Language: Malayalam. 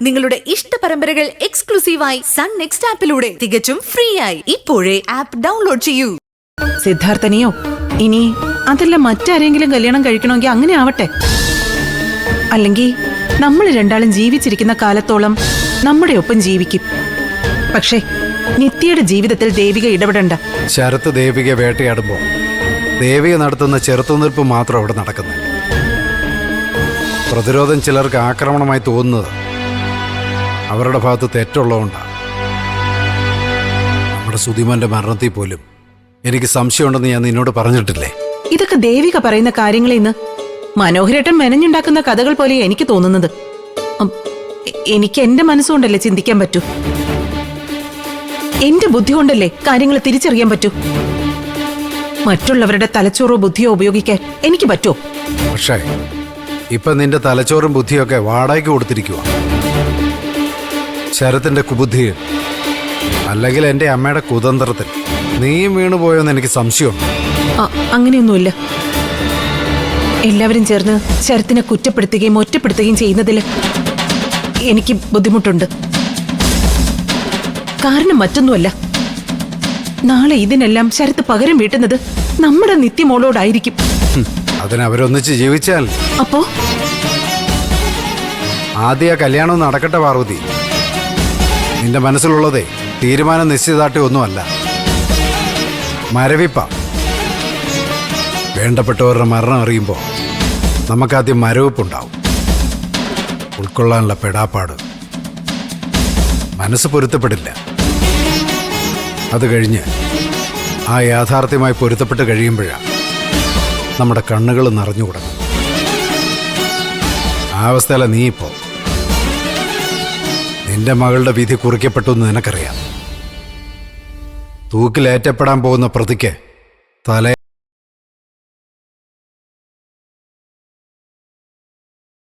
നിങ്ങളുടെ ഇഷ്ട പരമ്പരകൾ എക്സ്ക്ലൂസീവായി സൺ നെക്സ്റ്റ് ആപ്പിലൂടെ തികച്ചും ഫ്രീ ആയി ഇപ്പോഴേ ആപ്പ് ഡൗൺലോഡ് ചെയ്യൂ. സിദ്ധാർത്ഥനെയോ ഇനി അതല്ല മറ്റാരെങ്കിലും കല്യാണം കഴിക്കണമെങ്കിൽ അങ്ങനെ ആവട്ടെ. അല്ലെങ്കിൽ നമ്മൾ രണ്ടാളും ജീവിച്ചിരിക്കുന്ന കാലത്തോളം നമ്മുടെ ഒപ്പം ജീവിക്കും. പക്ഷേ നിത്യയുടെ ജീവിതത്തിൽ ദേവിക ഇടപെടണ്ട. ശരത്ത് ദേവിക വേട്ടയാടുമ്പോൾ ദേവിക നടത്തുന്ന ചെറുത്തുനിൽപ്പ് മാത്രം അവിടെ നടക്കുന്നത്. പ്രതിരോധം ചിലർക്ക് ആക്രമണമായി തോന്നുന്നത് അവരുടെ ഭാഗത്ത് തെറ്റുള്ളതുകൊണ്ടാണ്. നമ്മുടെ സുധിമന്റെ മരണത്തിൽ പോലും എനിക്ക് സംശയമുണ്ടെന്ന് ഞാൻ നിന്നോട് പറഞ്ഞിട്ടില്ലേ? ഇതൊക്കെ ദേവിക പറയുന്ന കാര്യങ്ങളിൽ നിന്ന് മനോഹരേട്ടൻ മെനഞ്ഞുണ്ടാക്കുന്ന കഥകൾ പോലെ എനിക്ക് തോന്നുന്നത്. എനിക്ക് എന്റെ മനസ്സുകൊണ്ടല്ലേ ചിന്തിക്കാൻ പറ്റൂ, എന്റെ ബുദ്ധി കൊണ്ടല്ലേ കാര്യങ്ങൾ തിരിച്ചറിയാൻ പറ്റൂ. മറ്റുള്ളവരുടെ തലച്ചോറോ ബുദ്ധിയോ ഉപയോഗിക്കാൻ എനിക്ക് പറ്റുമോ? പക്ഷേ ഇപ്പൊ നിന്റെ തലച്ചോറും ബുദ്ധിയൊക്കെ വാടകയ്ക്ക് കൊടുത്തിരിക്കുക. ശരത്തിന്റെ കുബുദ്ധിയിൽ അല്ലെങ്കിൽ എന്റെ അമ്മയുടെ കുതന്ത്രത്തിൽ നീയും വീണുപോയോന്ന് എനിക്ക് സംശയമുണ്ട്. അങ്ങനെയൊന്നുമില്ല. എല്ലാവരും ചേർന്ന് ശരത്തിനെ കുറ്റപ്പെടുത്തുകയും ഒറ്റപ്പെടുത്തുകയും ചെയ്യുന്നതിൽ എനിക്ക് ബുദ്ധിമുട്ടുണ്ട്. കാരണം മറ്റൊന്നുമല്ല, നാളെ ഇതിനെല്ലാം ശരത്ത് പകരം വീട്ടുന്നത് നമ്മുടെ നിത്യമോളോടായിരിക്കും. അതിനവരൊന്നിച്ച് ജീവിച്ചാൽ അപ്പോ ആദ്യ കല്യാണം നടക്കട്ടെ പാർവതി. നിന്റെ മനസ്സിലുള്ളതേ തീരുമാനം നിശ്ചിതാട്ടി ഒന്നുമല്ല, മരവിപ്പ. വേണ്ടപ്പെട്ടവരുടെ മരണം അറിയുമ്പോൾ നമുക്കാദ്യം മരവിപ്പുണ്ടാവും, ഉൾക്കൊള്ളാനുള്ള പെടാപ്പാട്. മനസ്സ് പൊരുത്തപ്പെടില്ല. അത് കഴിഞ്ഞ് ആ യാഥാർത്ഥ്യമായി പൊരുത്തപ്പെട്ട് കഴിയുമ്പോഴാണ് നമ്മുടെ കണ്ണുകൾ നിറഞ്ഞുകൂടണം. ആ അവസ്ഥയല്ല നീ ഇപ്പോൾ. നിന്റെ മകളുടെ വിധി കുറിക്കപ്പെട്ടു എന്ന് നിനക്കറിയാം. തൂക്കിലേറ്റപ്പെടാൻ പോകുന്ന പ്രതിക്ക് തല